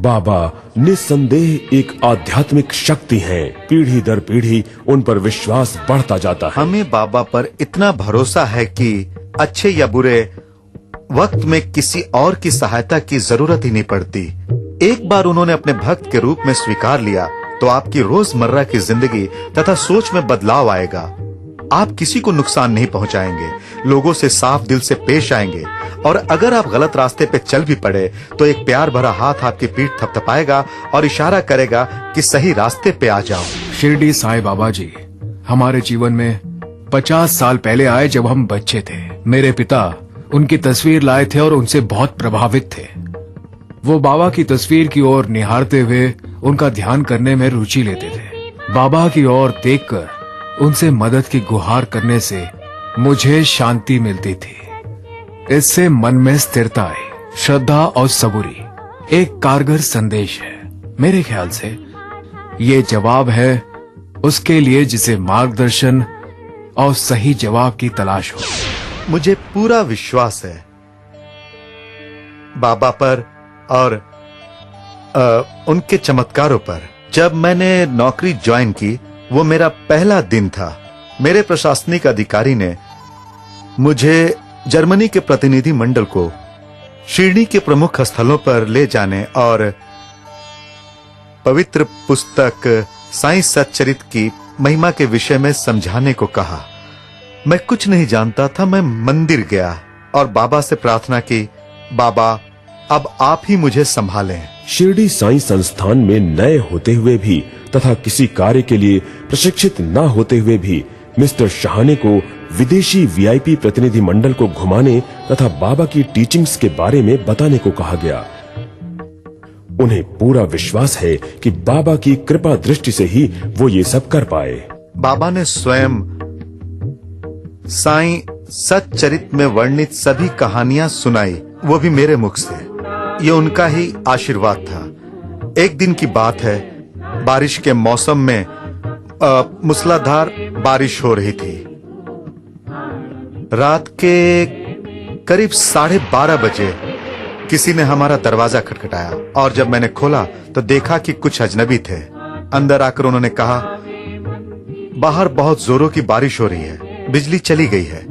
बाबा निस्संदेह एक आध्यात्मिक शक्ति हैं। पीढ़ी दर पीढ़ी उन पर विश्वास बढ़ता जाता है। हमें बाबा पर इतना भरोसा है कि अच्छे या बुरे वक्त में किसी और की सहायता की जरूरत ही नहीं पड़ती। एक बार उन्होंने अपने भक्त के रूप में स्वीकार लिया तो आपकी रोजमर्रा की जिंदगी तथा सोच में बदलाव आएगा। आप किसी को नुकसान नहीं पहुंचाएंगे, लोगों से साफ दिल से पेश आएंगे और अगर आप गलत रास्ते पे चल भी पड़े तो एक प्यार भरा हाथ आपकी पीठ थपथपाएगा और इशारा करेगा कि सही रास्ते पे आ जाओ। शिरडी साईं बाबा जी हमारे जीवन में 50 साल पहले आए जब हम बच्चे थे। मेरे पिता उनकी तस्वीर लाए थे और उनसे बहुत प्रभावित थे। वो बाबा की तस्वीर की ओर निहारते हुए उनका ध्यान करने में रुचि लेते थे। बाबा की ओर देखकर उनसे मदद की गुहार करने से मुझे शांति मिलती थी। इससे मन में स्थिरता आई। श्रद्धा और सबूरी एक कारगर संदेश है। मेरे ख्याल से ये जवाब है उसके लिए जिसे मार्गदर्शन और सही जवाब की तलाश हो। मुझे पूरा विश्वास है बाबा पर और उनके चमत्कारों पर। जब मैंने नौकरी ज्वाइन की वो मेरा पहला दिन था। मेरे प्रशासनिक अधिकारी ने मुझे जर्मनी के प्रतिनिधि मंडल को शिरडी के प्रमुख स्थलों पर ले जाने और पवित्र पुस्तक साईं सच्चरित की महिमा के विषय में समझाने को कहा। मैं कुछ नहीं जानता था। मैं मंदिर गया और बाबा से प्रार्थना की, बाबा अब आप ही मुझे संभालें। शिरडी साईं संस्थान में नए होते हुए भी तथा किसी कार्य के लिए प्रशिक्षित न होते हुए भी मिस्टर शाहने को विदेशी वीआईपी प्रतिनिधि मंडल को घुमाने तथा बाबा की टीचिंग्स के बारे में बताने को कहा गया। उन्हें पूरा विश्वास है कि बाबा की कृपा दृष्टि से ही वो ये सब कर पाए। बाबा ने स्वयं साईं सच्चरित में वर्णित सभी कहानियां सुनाई, वो भी मेरे मुख से। ये उनका ही आशीर्वाद था। एक दिन की बात है, बारिश के मौसम में मूसलाधार बारिश हो रही थी। रात के करीब 12:30 बजे किसी ने हमारा दरवाजा खटखटाया और जब मैंने खोला तो देखा कि कुछ अजनबी थे। अंदर आकर उन्होंने कहा, बाहर बहुत जोरों की बारिश हो रही है, बिजली चली गई है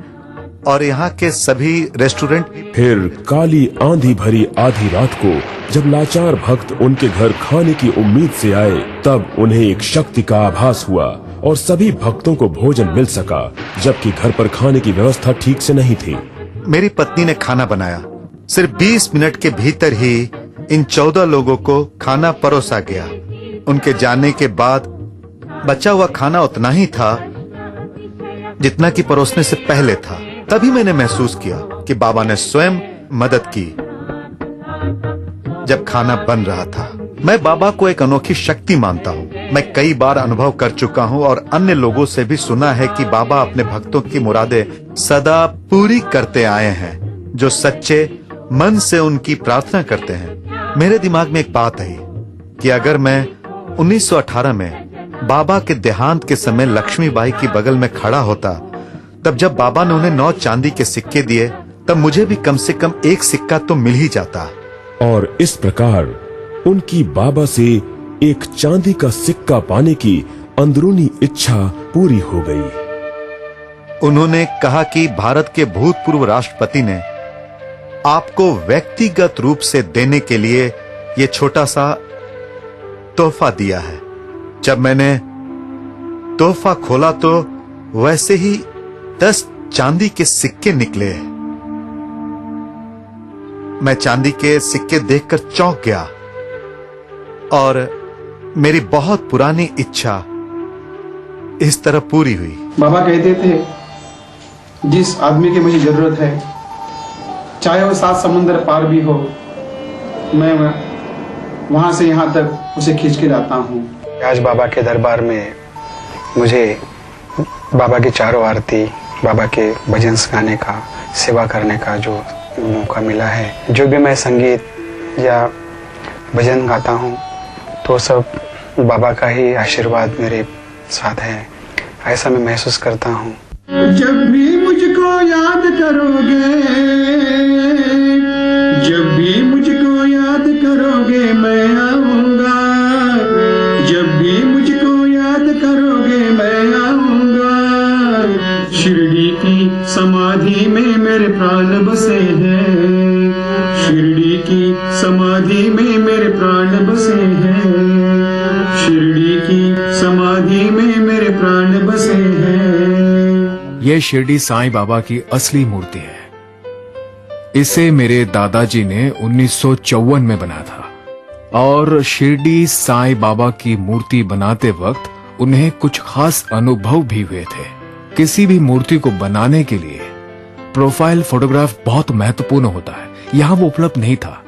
और यहाँ के सभी रेस्टोरेंट। फिर काली आंधी भरी आधी रात को जब लाचार भक्त उनके घर खाने की उम्मीद से आए तब उन्हें एक शक्ति का आभास हुआ और सभी भक्तों को भोजन मिल सका, जबकि घर पर खाने की व्यवस्था ठीक से नहीं थी। मेरी पत्नी ने खाना बनाया। सिर्फ 20 मिनट के भीतर ही इन 14 लोगों को खाना परोसा गया। उनके जाने के बाद बचा हुआ खाना उतना ही था जितना कि परोसने से पहले था। तभी मैंने महसूस किया कि बाबा ने स्वयं मदद की जब खाना बन रहा था। मैं बाबा को एक अनोखी शक्ति मानता हूँ। मैं कई बार अनुभव कर चुका हूँ और अन्य लोगों से भी सुना है कि बाबा अपने भक्तों की मुरादें सदा पूरी करते आए हैं जो सच्चे मन से उनकी प्रार्थना करते हैं। मेरे दिमाग में एक बात आई कि अगर मैं 1918 में बाबा के देहांत के समय लक्ष्मीबाई की बगल में खड़ा होता, तब जब बाबा ने उन्हें 9 चांदी के सिक्के दिए तब मुझे भी कम से कम एक सिक्का तो मिल ही जाता। और इस प्रकार उनकी बाबा से एक चांदी का सिक्का पाने की अंदरूनी इच्छा पूरी हो गई। उन्होंने कहा कि भारत के भूतपूर्व राष्ट्रपति ने आपको व्यक्तिगत रूप से देने के लिए ये छोटा सा तोहफा दिया है। जब मैंने तोहफा खोला तो वैसे ही 10 चांदी के सिक्के निकले। मैं चांदी के सिक्के देखकर चौंक गया और मेरी बहुत पुरानी इच्छा इस तरह पूरी हुई। बाबा कहते थे जिस आदमी की मुझे जरूरत है चाहे वो 7 समुंदर पार भी हो, मैं वहां से यहां तक उसे खींच के लाता हूँ। आज बाबा के दरबार में मुझे बाबा की चारों आरती, बाबा के भजन गाने का, सेवा करने का जो मौका मिला है। जो भी मैं संगीत या भजन गाता हूँ तो सब बाबा का ही आशीर्वाद मेरे साथ है, ऐसा मैं महसूस करता हूँ। जब भी मुझको याद करोगे, जब भी मुझको याद करोगे, मैं ये शिरडी साईं बाबा की असली मूर्ति है। इसे मेरे दादाजी ने 1954 में बनाया था और शिरडी साईं बाबा की मूर्ति बनाते वक्त उन्हें कुछ खास अनुभव भी हुए थे। किसी भी मूर्ति को बनाने के लिए प्रोफाइल फोटोग्राफ बहुत महत्वपूर्ण होता है, यहाँ वो उपलब्ध नहीं था।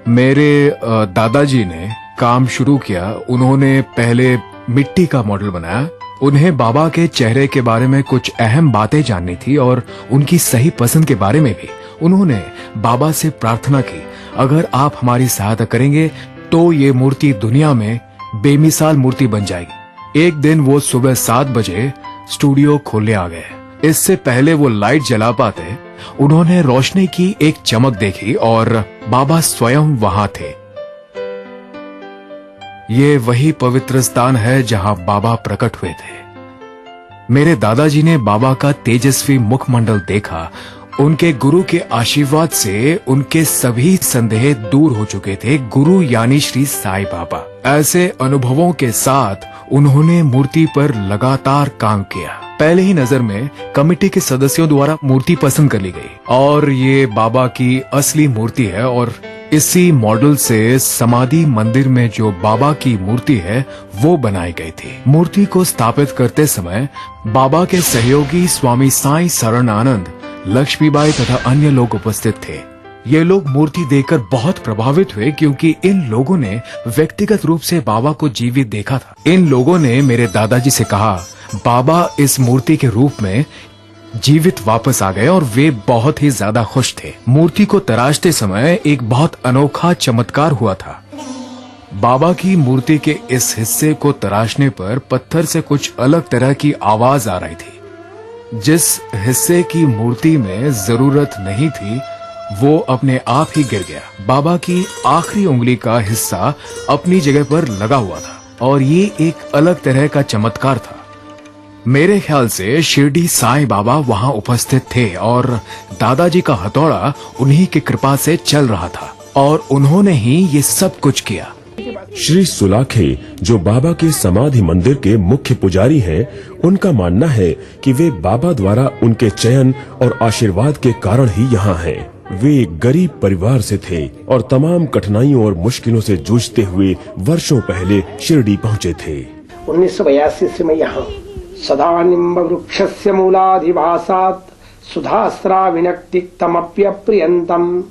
मेरे दादाजी ने काम शुरू किया। उन्होंने पहले मिट्टी का मॉडल बनाया। उन्हें बाबा के चेहरे के बारे में कुछ अहम बातें जाननी थी और उनकी सही पसंद के बारे में भी। उन्होंने बाबा से प्रार्थना की, अगर आप हमारी सहायता करेंगे तो ये मूर्ति दुनिया में बेमिसाल मूर्ति बन जाएगी। एक दिन वो सुबह 7 बजे स्टूडियो खोलने आ गए। इससे पहले वो लाइट जला पाते, उन्होंने रोशनी की एक चमक देखी और बाबा स्वयं वहां थे। ये वही पवित्र स्थान है जहां बाबा प्रकट हुए थे। मेरे दादाजी ने बाबा का तेजस्वी मुखमंडल देखा। उनके गुरु के आशीर्वाद से उनके सभी संदेह दूर हो चुके थे। गुरु यानी श्री साईं बाबा। ऐसे अनुभवों के साथ उन्होंने मूर्ति पर लगातार काम किया। पहले ही नजर में कमेटी के सदस्यों द्वारा मूर्ति पसंद कर ली गई और ये बाबा की असली मूर्ति है और इसी मॉडल से समाधि मंदिर में जो बाबा की मूर्ति है वो बनाई गई थी। मूर्ति को स्थापित करते समय बाबा के सहयोगी स्वामी साईं शरणानंद, लक्ष्मीबाई तथा अन्य लोग उपस्थित थे। ये लोग मूर्ति देखकर बहुत प्रभावित हुए क्योंकि इन लोगों ने व्यक्तिगत रूप से बाबा को जीवित देखा था। इन लोगों ने मेरे दादाजी से कहा, बाबा इस मूर्ति के रूप में जीवित वापस आ गए और वे बहुत ही ज्यादा खुश थे। मूर्ति को तराशते समय एक बहुत अनोखा चमत्कार हुआ था। बाबा की मूर्ति के इस हिस्से को तराशने पर पत्थर से कुछ अलग तरह की आवाज आ रही थी। जिस हिस्से की मूर्ति में जरूरत नहीं थी वो अपने आप ही गिर गया। बाबा की आखिरी उंगली का हिस्सा अपनी जगह पर लगा हुआ था और ये एक अलग तरह का चमत्कार था। मेरे ख्याल से शिरडी साईं बाबा वहां उपस्थित थे और दादाजी का हथौड़ा उन्हीं की कृपा से चल रहा था और उन्होंने ही ये सब कुछ किया। श्री सुलाखे, जो बाबा के समाधि मंदिर के मुख्य पुजारी हैं, उनका मानना है कि वे बाबा द्वारा उनके चयन और आशीर्वाद के कारण ही यहाँ हैं। वे एक गरीब परिवार से थे और तमाम कठिनाइयों और मुश्किलों से जूझते हुए वर्षों पहले शिरडी पहुँचे थे। 1982 से मैं यहाँ सदा निम्ब वृक्षस्य मूलाधिवासात् सुधास्राविनक्तिक्तमप्यप्रियन्तम्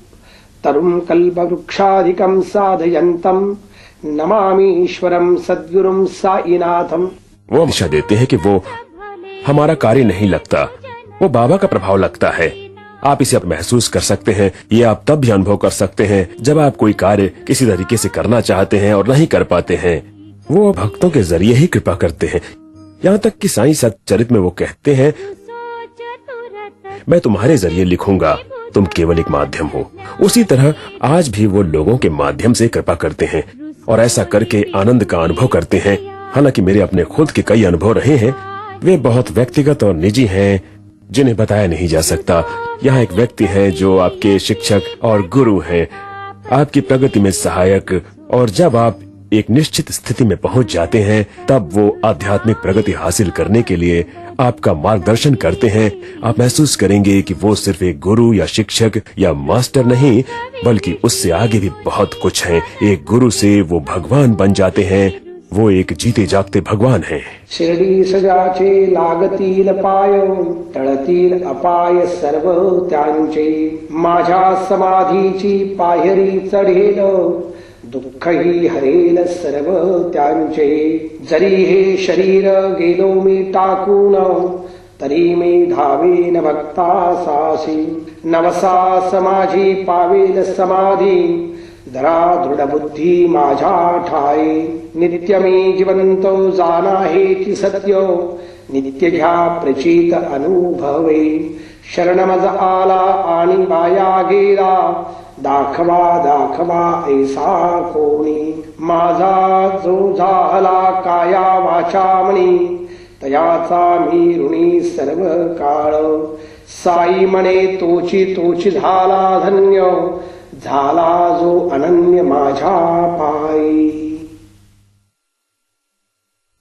तरुं कल्पवृक्षाधिकं साधयन्तम् नमामि ईश्वरं सद्गुरुं साईनाथम्। वो दिशा देते हैं कि वो हमारा कार्य नहीं लगता, वो बाबा का प्रभाव लगता है। आप इसे अब महसूस कर सकते हैं। ये आप तब भी अनुभव कर सकते हैं जब आप कोई कार्य किसी तरीके से करना चाहते हैं और नहीं कर पाते हैं। वो भक्तों के जरिए ही कृपा करते हैं। यहाँ तक कि साईं सच्चरित में वो कहते हैं, मैं तुम्हारे जरिए लिखूंगा, तुम केवल एक माध्यम हो। उसी तरह आज भी वो लोगों के माध्यम से कृपा करते हैं और ऐसा करके आनंद का अनुभव करते हैं। हालांकि मेरे अपने खुद के कई अनुभव रहे हैं, वे बहुत व्यक्तिगत और निजी हैं जिन्हें बताया नहीं जा सकता। यहाँ एक व्यक्ति है जो आपके शिक्षक और गुरु हैं, आपकी प्रगति में सहायक, और जब आप एक निश्चित स्थिति में पहुंच जाते हैं तब वो आध्यात्मिक प्रगति हासिल करने के लिए आपका मार्गदर्शन करते हैं। आप महसूस करेंगे कि वो सिर्फ एक गुरु या शिक्षक या मास्टर नहीं, बल्कि उससे आगे भी बहुत कुछ है। एक गुरु से वो भगवान बन जाते हैं। वो एक जीते जागते भगवान हैं। शिरडी सजाचे लागतील पाय टळतील अपाय सर्व त्यांचे माझ्या समाधीची पायरी चढेल दुःखही हरेल सर्व त्यांचे जरी हे शरीर गेलो मी टाकून तरी मी धावेन भक्तासासी नवसा समाजी पावेल समाधी धरा दृढ बुद्धी माझ्या ठाई नित्य मी जिवंत जाना हेची सत्य नित्य घ्या प्रचित अनुभवे शरण मज आला आणि वाया गेला दाखवा दाखवा ऐसा कोणी माझा जो झाला काया वाचा मनी तयाचा मी ऋणी सर्व काळ साई म्हणे तोची तोची झाला धन्य झाला जो अनन्य माझ्या